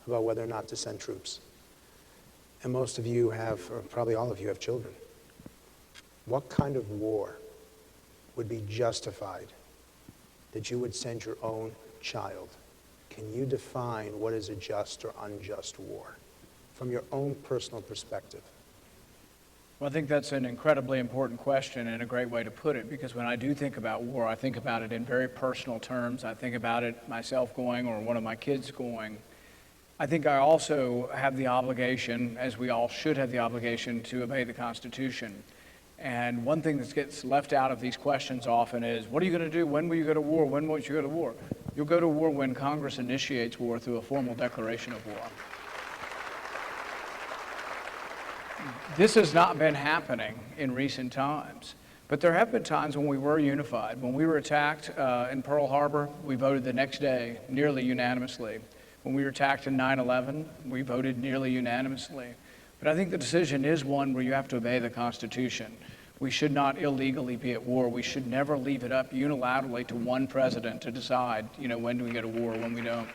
about whether or not to send troops. And most of you have, or probably all of you have children. What kind of war would be justified that you would send your own child? Can you define what is a just or unjust war from your own personal perspective? Well, I think that's an incredibly important question and a great way to put it, because when I do think about war, I think about it in very personal terms. I think about it myself going or one of my kids going. I think I also have the obligation, as we all should have the obligation, to obey the Constitution. And one thing that gets left out of these questions often is, what are you going to do? When will you go to war? When won't you go to war? You'll go to war when Congress initiates war through a formal declaration of war. This has not been happening in recent times, but there have been times when we were unified. When we were attacked in Pearl Harbor, we voted the next day nearly unanimously. When we were attacked in 9/11, we voted nearly unanimously. But I think the decision is one where you have to obey the Constitution. We should not illegally be at war. We should never leave it up unilaterally to one president to decide, when do we go to war, when we don't.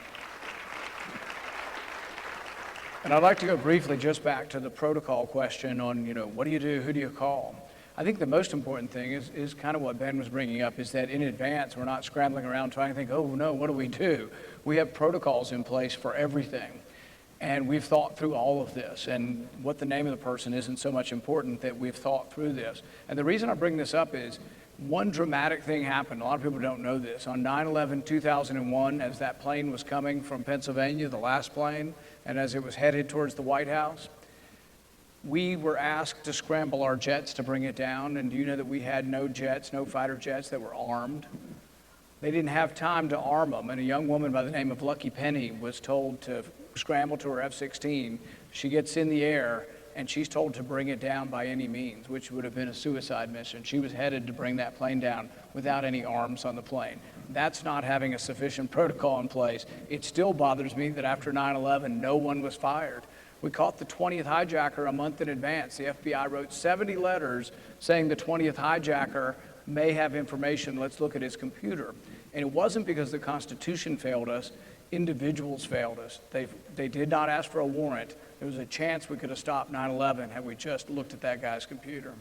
And I'd like to go briefly just back to the protocol question on, what do you do, who do you call? I think the most important thing is kind of what Ben was bringing up, is that in advance, we're not scrambling around trying to think, oh no, what do we do? We have protocols in place for everything. And we've thought through all of this, and what the name of the person isn't so much important, that we've thought through this. And the reason I bring this up is one dramatic thing happened. A lot of people don't know this. On 9/11/2001, as that plane was coming from Pennsylvania, the last plane, and as it was headed towards the White House, we were asked to scramble our jets to bring it down. And do you know that we had no jets, no fighter jets that were armed? They didn't have time to arm them, and a young woman by the name of Lucky Penny was told to scramble to her F-16. She gets in the air, and she's told to bring it down by any means, which would have been a suicide mission. She was headed to bring that plane down without any arms on the plane. That's not having a sufficient protocol in place. It still bothers me that after 9/11, no one was fired. We caught the 20th hijacker a month in advance. The FBI wrote 70 letters saying the 20th hijacker may have information, let's look at his computer. And it wasn't because the Constitution failed us, individuals failed us. They did not ask for a warrant. There was a chance we could have stopped 9/11 had we just looked at that guy's computer.